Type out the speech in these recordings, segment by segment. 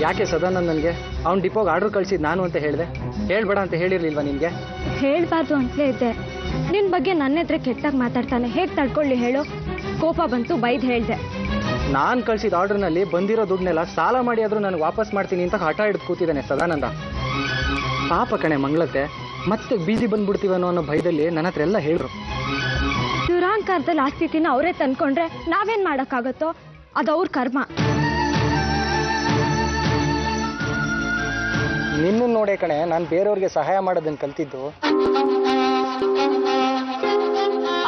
ಯಾಕೆ ಸದಾನಂದ್ ನನಗೆ ಅವ್ನು ಡಿಪೋಗೆ ಆರ್ಡ್ರ್ ಕಳಿಸಿದ್ದು ನಾನು ಅಂತ ಹೇಳಿದೆ? ಹೇಳ್ಬೇಡ ಅಂತ ಹೇಳಿರ್ಲಿಲ್ವಾ ನಿನಗೆ? ಹೇಳ್ಬಾರ್ದು ಅಂತಲೇ ಇದ್ದೆ. ನಿನ್ನ ಬಗ್ಗೆ ನನ್ನ ಎದುರು ಕೆಟ್ಟಾಗಿ ಮಾತಾಡ್ತಾನೆ, ಹೇಗೆ ತಡ್ಕೊಳ್ಳಿ ಹೇಳು? ಕೋಪ ಬಂತು, ಬೈದು ಹೇಳಿದೆ. ನಾನು ಕಳಿಸಿದ ಆರ್ಡ್ರ್ನಲ್ಲಿ ಬಂದಿರೋ ದುಡ್ಡನ್ನೆಲ್ಲ ಸಾಲ ಮಾಡಿ ಆದರೂ ನನಗೆ ವಾಪಸ್ ಮಾಡ್ತೀನಿ ಅಂತ ಹಠ ಹಿಡಿದು ಕೂತಿದ್ದಾನೆ ಸದಾನಂದ. ಪಾಪ ಕಣೆ ಮಂಗಳತ್ತೆ, ಮತ್ತೆ ಬೀದಿ ಬಂದ್ಬಿಡ್ತೀವನೋ ಅನ್ನೋ ಭಯದಲ್ಲಿ ನನ್ನ ಹತ್ರ ಎಲ್ಲ ಹೇಳಿದ್ರು. ದುರಾಂಕಾರದಲ್ಲಿ ಆ ಸ್ಥಿತಿನ ಅವರೇ ತಂದ್ಕೊಂಡ್ರೆ ನಾವೇನು ಮಾಡೋಕ್ಕಾಗತ್ತೋ? ಅದು ಅವ್ರ ಕರ್ಮ. ನಿನ್ನ ನೋಡೇ ಕಣೆ ನಾನು ಬೇರೆಯವ್ರಿಗೆ ಸಹಾಯ ಮಾಡೋದನ್ನು ಕಲ್ತಿದ್ದು.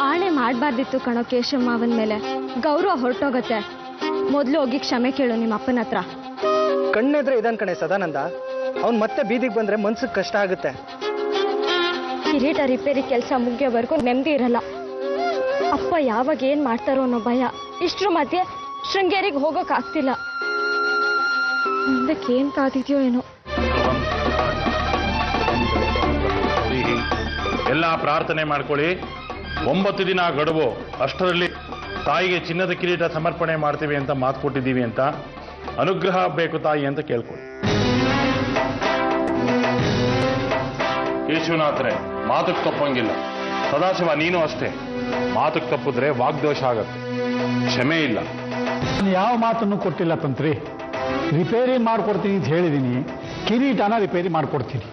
ಆಣೆ ಮಾಡಬಾರ್ದಿತ್ತು ಕಣೋ ಕೇಶವ ಮಾವನ ಮೇಲೆ. ಗೌರವ ಹೊರಟೋಗತ್ತೆ. ಮೊದಲು ಹೋಗಿ ಕ್ಷಮೆ ಕೇಳು ನಿಮ್ಮ ಅಪ್ಪನ ಹತ್ರ. ಕಣ್ಣೆದ್ರೆ ಇದನ್ ಕಣೆ ಸದಾನಂದ, ಅವ್ನು ಮತ್ತೆ ಬೀದಿಗೆ ಬಂದ್ರೆ ಮನ್ಸಿಗೆ ಕಷ್ಟ ಆಗುತ್ತೆ. ಕಿರೀಟ ರಿಪೇರಿ ಕೆಲಸ ಮುಗಿಯೋವರೆಗೂ ನೆಮ್ಮದಿ ಇರಲ್ಲ. ಅಪ್ಪ ಯಾವಾಗ ಏನ್ ಮಾಡ್ತಾರೋ ಅನ್ನೋ ಭಯ. ಇಷ್ಟ್ರ ಮಧ್ಯೆ ಶೃಂಗೇರಿಗೆ ಹೋಗೋಕ್ಕಾಗ್ತಿಲ್ಲ. ಮುಂದಕ್ಕೆ ಏನ್ ಕಾದಿದ್ಯೋ ಏನೋ. ಎಲ್ಲ ಪ್ರಾರ್ಥನೆ ಮಾಡ್ಕೊಳ್ಳಿ. 9 ದಿನ ಗಡುವು, ಅಷ್ಟರಲ್ಲಿ ತಾಯಿಗೆ ಚಿನ್ನದ ಕಿರೀಟ ಸಮರ್ಪಣೆ ಮಾಡ್ತೀವಿ ಅಂತ ಮಾತು ಕೊಟ್ಟಿದ್ದೀವಿ ಅಂತ. ಅನುಗ್ರಹ ಬೇಕು ತಾಯಿ ಅಂತ ಕೇಳ್ಕೊಳ್ಳಿ. ಯೇಸುನಾಥರೇ, ಮಾತಕ್ಕೆ ತಪ್ಪಂಗಿಲ್ಲ. ಸದಾಶಿವ ನೀನು ಅಷ್ಟೇ, ಮಾತಕ್ಕೆ ತಪ್ಪಿದ್ರೆ ವಾಗ್ದೋಷ ಆಗತ್ತೆ, ಕ್ಷಮೆ ಇಲ್ಲ. ನಾನು ಯಾವ ಮಾತನ್ನು ಕೊಟ್ಟಿಲ್ಲ ತಂತ್ರಿ. ರಿಪೇರಿ ಮಾಡ್ಕೊಡ್ತೀನಿ ಅಂತ ಹೇಳಿದ್ದೀನಿ, ಕಿರೀಟನ ರಿಪೇರಿ ಮಾಡ್ಕೊಡ್ತೀನಿ.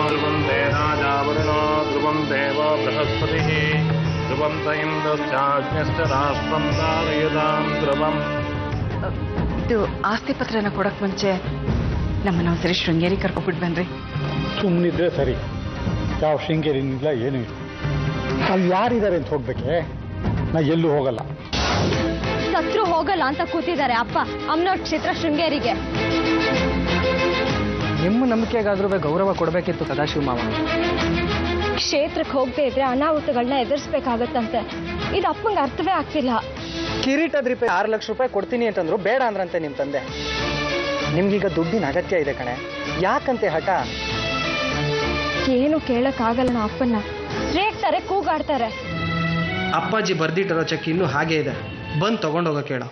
ಧ್ರುವಂ ದೇವಾಜಾವರುಣೋ ಧ್ರುವಂ ದೇವ ಬೃಹಸ್ಪತಿ ಧ್ರುವಂ ಇಂದ್ರಶ್ಚಾಗ್ನ್ಯಶ್ಚ ರಾಷ್ಟ್ರಂ ಧಾರಯತಾಂ ಧ್ರುವಂ. ಇದು ಆಸ್ತಿ ಪತ್ರನ ಕೊಡಕ್ ಮುಂಚೆ ನಮ್ಮನ್ನ ಒಂದ್ಸರಿ ಶೃಂಗೇರಿ ಕರ್ಕೊಬಿಟ್ಟು ಬನ್ರಿ. ಸುಮ್ಮನಿದ್ರೆ ಸರಿ. ಯಾವ ಶೃಂಗೇರಿನಿಲ್ಲ, ಏನೂ ಇಲ್ಲ. ಅಲ್ಲಿ ಯಾರಿದ್ದಾರೆ ಅಂತ ಹೋಗ್ಬೇಕೆ? ನಾ ಎಲ್ಲೂ ಹೋಗಲ್ಲ. ಸತ್ರು ಹೋಗಲ್ಲ ಅಂತ ಕೂತಿದ್ದಾರೆ ಅಪ್ಪ ಅಮ್ಮನವ್ರ ಕ್ಷೇತ್ರ ಶೃಂಗೇರಿಗೆ. ನಿಮ್ಮ ನಂಬಿಕೆಗಾದ್ರೂ ಗೌರವ ಕೊಡಬೇಕಿತ್ತು ಸದಾಶಿವ ಮಾವ. ಕ್ಷೇತ್ರಕ್ಕೆ ಹೋಗದೆ ಇದ್ರೆ ಅನಾಹುತಗಳನ್ನ ಎದುರಿಸ್ಬೇಕಾಗತ್ತಂತೆ. ಇದು ಅಪ್ಪಂಗೆ ಅರ್ಥವೇ ಆಗ್ತಿಲ್ಲ. ಕಿರೀಟದ ರಿಪೇರಿ 6 ಲಕ್ಷ ರೂಪಾಯಿ ಕೊಡ್ತೀನಿ ಅಂತಂದ್ರು ಬೇಡ ಅಂದ್ರಂತೆ ನಿಮ್ಮ ತಂದೆ. ನಿಮ್ಗೀಗ ದುಡ್ಡಿನ ಅಗತ್ಯ ಇದೆ ಕಣೆ, ಯಾಕಂತೆ ಹಠ? ಏನು ಕೇಳಕ್ಕಾಗಲ್ಲ ನಾ ಅಪ್ಪನ್ನ. ರೇಗ್ತಾರೆ, ಕೂಗಾಡ್ತಾರೆ. ಅಪ್ಪಾಜಿ ಬರ್ದಿಟ್ಟಿರೋ ಚೆಕ್ ಇನ್ನೂ ಹಾಗೆ ಇದೆ, ಬಂದು ತಗೊಂಡೋಗ ಕೇಳ.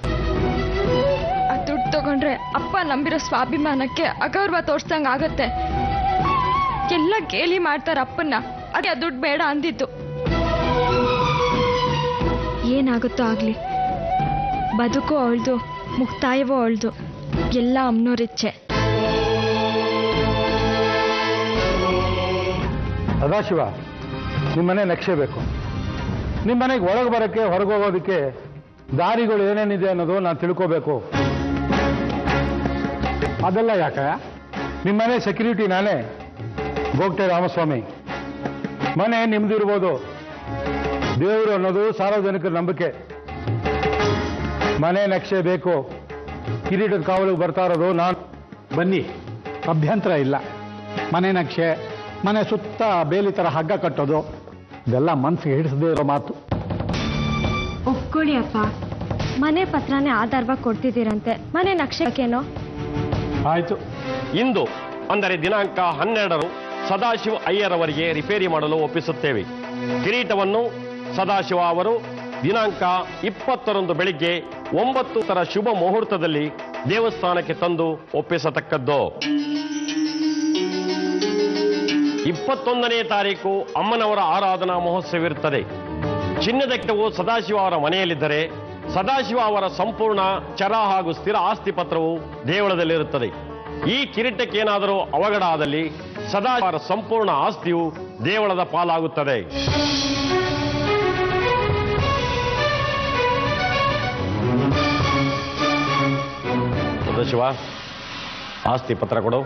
ಆ ದುಡ್ಡು ತಗೊಂಡ್ರೆ ಅಪ್ಪ ನಂಬಿರೋ ಸ್ವಾಭಿಮಾನಕ್ಕೆ ಅಗೌರವ ತೋರ್ಸ್ದಂಗ ಆಗತ್ತೆ. ಎಲ್ಲ ಗೇಲಿ ಮಾಡ್ತಾರ ಅಪ್ಪನ್ನ. ಅದೇ ಆ ದುಡ್ಡು ಬೇಡ ಅಂದಿದ್ದು. ಏನಾಗುತ್ತೋ ಆಗ್ಲಿ, ಬದುಕು ಅವಳ್ದು, ಮುಕ್ತಾಯವೂ ಅವಳ್ದು. ಎಲ್ಲ ಅಮ್ಮನೋರಿಚ್ಛೆ. ಸದಾಶಿವ, ನಿಮ್ಮನೆ ನಕ್ಷೆ ಬೇಕು. ನಿಮ್ಮನೆಗೆ ಒಳಗೆ ಬರೋಕ್ಕೆ ಹೊರಗೆ ಹೋಗೋದಕ್ಕೆ ದಾರಿಗಳು ಏನೇನಿದೆ ಅನ್ನೋದು ನಾನು ತಿಳ್ಕೋಬೇಕು. ಅದೆಲ್ಲ ಯಾಕೆ? ನಿಮ್ಮನೆ ಸೆಕ್ಯೂರಿಟಿ ನಾನೇ, ಗೋಗ್ಟೆ ರಾಮಸ್ವಾಮಿ. ಮನೆ ನಿಮ್ದಿರ್ಬೋದು, ದೇವರು ಅನ್ನೋದು ಸಾರ್ವಜನಿಕರ ನಂಬಿಕೆ. ಮನೆ ನಕ್ಷೆ ಬೇಕು. ಕಿರೀಟದ ಕಾವಲಿಗೆ ಬರ್ತಾ ಇರೋದು ನಾನು. ಬನ್ನಿ, ಅಭ್ಯಂತರ ಇಲ್ಲ. ಮನೆ ನಕ್ಷೆ, ಮನೆ ಸುತ್ತ ಬೇಲಿ ಥರ ಹಗ್ಗ ಕಟ್ಟೋದು, ಇದೆಲ್ಲ ಮನಸ್ಸಿಗೆ ಹಿಡಿಸದೇ ಇರೋ ಮಾತು. ಒಪ್ಕೊಳ್ಳಿ ಅಪ್ಪ, ಮನೆ ಪತ್ರನೇ ಆಧಾರವಾಗಿ ಕೊಡ್ತಿದ್ದೀರಂತೆ. ಮನೆ ನಕ್ಷೆಕೇನೋ? ಆಯ್ತು. ಇಂದು ಅಂದರೆ ದಿನಾಂಕ 12 ಸದಾಶಿವ ಅಯ್ಯರ್ ಅವರಿಗೆ ರಿಪೇರಿ ಮಾಡಲು ಒಪ್ಪಿಸುತ್ತೇವೆ. ಕಿರೀಟವನ್ನು ಸದಾಶಿವ ಅವರು ದಿನಾಂಕ 20ರಂದು ಬೆಳಿಗ್ಗೆ 9 ಶುಭ ಮುಹೂರ್ತದಲ್ಲಿ ದೇವಸ್ಥಾನಕ್ಕೆ ತಂದು ಒಪ್ಪಿಸತಕ್ಕದ್ದು. 21ನೇ ತಾರೀಕು ಅಮ್ಮನವರ ಆರಾಧನಾ ಮಹೋತ್ಸವವಿರುತ್ತದೆ. ಚಿನ್ನದ ಕಿರೀಟವು ಸದಾಶಿವ ಅವರ ಮನೆಯಲ್ಲಿದ್ದರೆ ಸದಾಶಿವ ಅವರ ಸಂಪೂರ್ಣ ಚರ ಹಾಗೂ ಸ್ಥಿರ ಆಸ್ತಿ ಪತ್ರವು ದೇವಳದಲ್ಲಿರುತ್ತದೆ. ಈ ಕಿರೀಟಕ್ಕೇನಾದರೂ ಅವಘಡ ಆದಲ್ಲಿ ಸದಾಶಿವ ಅವರ ಸಂಪೂರ್ಣ ಆಸ್ತಿಯು ದೇವಳದ ಪಾಲಾಗುತ್ತದೆ. ಸದಾಶಿವ, ಆಸ್ತಿ ಪತ್ರ ಕೊಡು.